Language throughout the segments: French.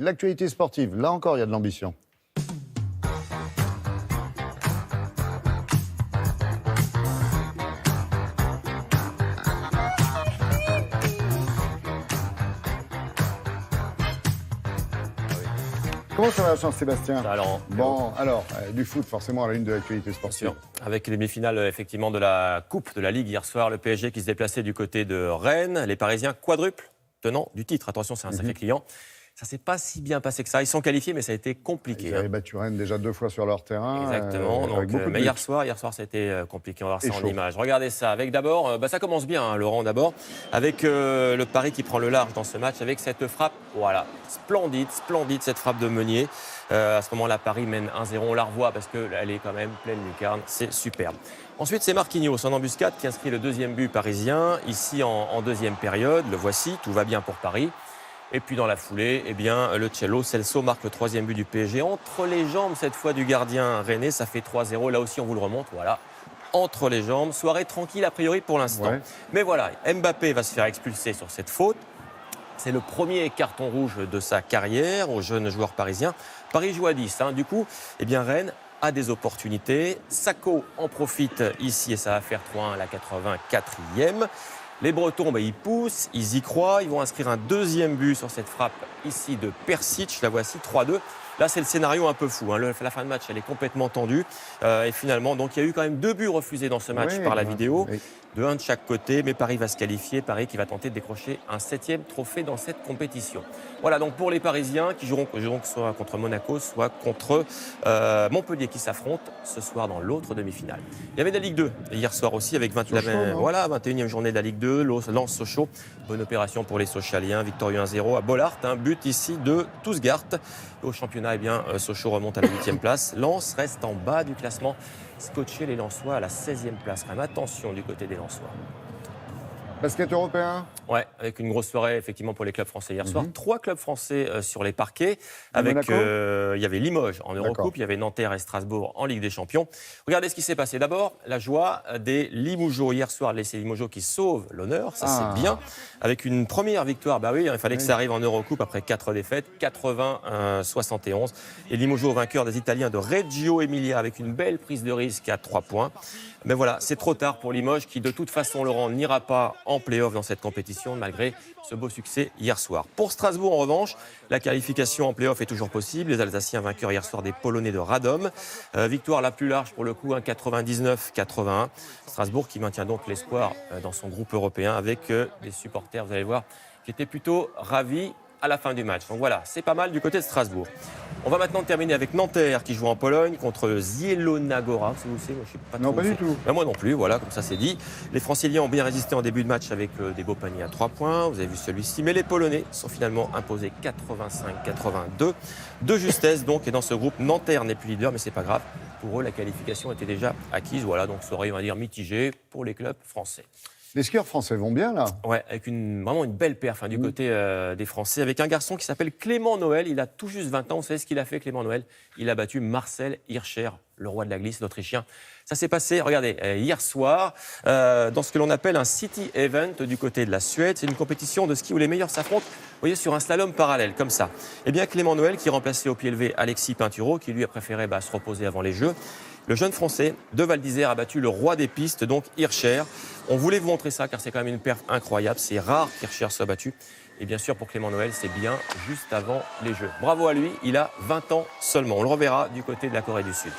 L'actualité sportive, là encore, il y a de l'ambition. Comment ça va, Jean-Sébastien? Bon, alors, du foot, forcément, à la une de l'actualité sportive. Avec les demi-finales, effectivement, de la Coupe de la Ligue hier soir, le PSG qui se déplaçait du côté de Rennes, les Parisiens quadruples tenant du titre. Attention, c'est un sacré client. Ça ne s'est pas si bien passé que ça. Ils sont qualifiés, mais ça a été compliqué. Ils avaient battu Rennes déjà 2 fois sur leur terrain. Exactement. Mais hier soir, ça a été compliqué. On va voir ça en images. Regardez ça. Avec d'abord, ça commence bien, hein, Laurent, d'abord, avec le Paris qui prend le large dans ce match, avec cette frappe. Voilà, splendide cette frappe de Meunier. À ce moment-là, Paris mène 1-0. On la revoit parce qu'elle est quand même pleine lucarne. C'est superbe. Ensuite, c'est Marquinhos en embuscade qui inscrit le deuxième but parisien. Ici, en deuxième période, le voici. Tout va bien pour Paris. Et puis dans la foulée, le Celso marque le troisième but du PSG. Entre les jambes, cette fois, du gardien rennais, ça fait 3-0. Là aussi, on vous le remonte, voilà. Entre les jambes. Soirée tranquille, a priori, pour l'instant. Ouais. Mais voilà, Mbappé va se faire expulser sur cette faute. C'est le premier carton rouge de sa carrière au jeune joueur parisien. Paris joue à 10. Du coup, Rennes a des opportunités. Sakho en profite ici et ça va faire 3-1 à la 84e. Les Bretons, ils poussent, ils y croient. Ils vont inscrire un deuxième but sur cette frappe ici de Persic. La voici, 3-2. Là, c'est le scénario un peu fou. La fin de match, elle est complètement tendue. Et finalement, donc, il y a eu quand même 2 buts refusés dans ce match par la vidéo. De 1 de chaque côté. Mais Paris va se qualifier. Paris qui va tenter de décrocher un 7e trophée dans cette compétition. Voilà, donc pour les Parisiens qui joueront soit contre Monaco, soit contre Montpellier qui s'affrontent ce soir dans l'autre demi-finale. Il y avait de la Ligue 2 hier soir aussi avec 21e journée de la Ligue 2. Lens-Sochaux. Bonne opération pour les Sochaliens. Victorieux 1-0 à Bollaert. Un but ici de Tousgart. Au championnat, Sochaux remonte à la 8e place. Lens reste en bas du classement. Scotché les Lensois à la 16e place. Quand même, attention du côté des Lensois. Basket européen? Ouais, avec une grosse soirée effectivement pour les clubs français hier soir. 3 clubs français sur les parquets. Avec il y avait Limoges en Eurocoupe, il y avait Nanterre et Strasbourg en Ligue des Champions. Regardez ce qui s'est passé. D'abord, la joie des Limougeaux hier soir, les Limougeaux qui sauvent l'honneur, ça c'est bien. Avec une première victoire, il fallait que ça arrive en Eurocoupe après 4 défaites, 80-71. Et Limougeaux vainqueur des Italiens de Reggio Emilia avec une belle prise de risque à 3 points. Mais voilà, c'est trop tard pour Limoges qui de toute façon, Laurent, n'ira pas en play-off dans cette compétition malgré ce beau succès hier soir. Pour Strasbourg, en revanche, la qualification en play-off est toujours possible. Les Alsaciens vainqueurs hier soir des Polonais de Radom. Victoire la plus large pour le coup, 99-81. Strasbourg qui maintient donc l'espoir dans son groupe européen avec des supporters, vous allez voir, qui étaient plutôt ravis à la fin du match. Donc voilà, c'est pas mal du côté de Strasbourg. On va maintenant terminer avec Nanterre qui joue en Pologne contre Zielona Góra. Vous savez, moi je sais pas trop. Non, pas du tout. Moi non plus, voilà, comme ça c'est dit. Les Franciliens ont bien résisté en début de match avec des beaux paniers à 3 points. Vous avez vu celui-ci. Mais les Polonais sont finalement imposés 85-82. De justesse donc. Et dans ce groupe, Nanterre n'est plus leader, mais c'est pas grave. Pour eux, la qualification était déjà acquise. Voilà, donc soirée, on va dire, mitigée pour les clubs français. Les skieurs français vont bien, là? Ouais, avec vraiment une belle perf du côté des Français, avec un garçon qui s'appelle Clément Noël. Il a tout juste 20 ans. Vous savez ce qu'il a fait, Clément Noël? Il a battu Marcel Hirscher, le roi de la glisse, l'Autrichien. Ça s'est passé, regardez, hier soir, dans ce que l'on appelle un City Event du côté de la Suède. C'est une compétition de ski où les meilleurs s'affrontent, vous voyez, sur un slalom parallèle, comme ça. Eh bien, Clément Noël, qui remplaçait au pied levé Alexis Pinturo, qui lui a préféré se reposer avant les Jeux. Le jeune Français de Val d'Isère a battu le roi des pistes, donc Hirscher. On voulait vous montrer ça car c'est quand même une perf incroyable. C'est rare qu'Hirscher soit battu. Et bien sûr, pour Clément Noël, c'est bien juste avant les Jeux. Bravo à lui, il a 20 ans seulement. On le reverra du côté de la Corée du Sud.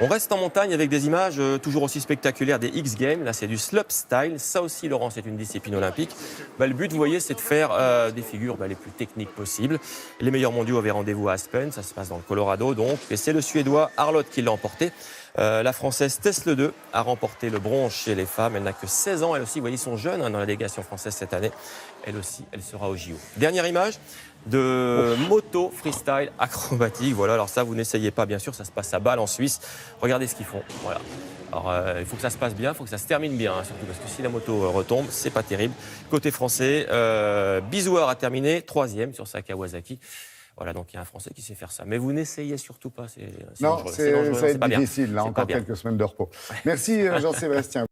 On reste en montagne avec des images toujours aussi spectaculaires des X Games. Là, c'est du slopestyle. Ça aussi, Laurent, c'est une discipline olympique. Le but, vous voyez, c'est de faire des figures les plus techniques possibles. Les meilleurs mondiaux avaient rendez-vous à Aspen. Ça se passe dans le Colorado, donc. Et c'est le Suédois Arlott qui l'a emporté. La Française Tess Le 2 a remporté le bronze chez les femmes. Elle n'a que 16 ans. Elle aussi, vous voyez, ils sont jeunes dans la délégation française cette année. Elle aussi, elle sera au JO. Dernière image de moto freestyle acrobatique. Voilà, alors ça, vous n'essayez pas, bien sûr. Ça se passe à Bâle, en Suisse. Regardez ce qu'ils font. Voilà. Alors, il faut que ça se passe bien, il faut que ça se termine bien, surtout parce que si la moto retombe, c'est pas terrible. Côté français, Bizouard a terminé 3e sur sa Kawasaki. Voilà, donc il y a un Français qui sait faire ça. Mais vous n'essayez surtout pas. Non, ça va être difficile, là, encore quelques semaines de repos. Merci Jean-Sébastien.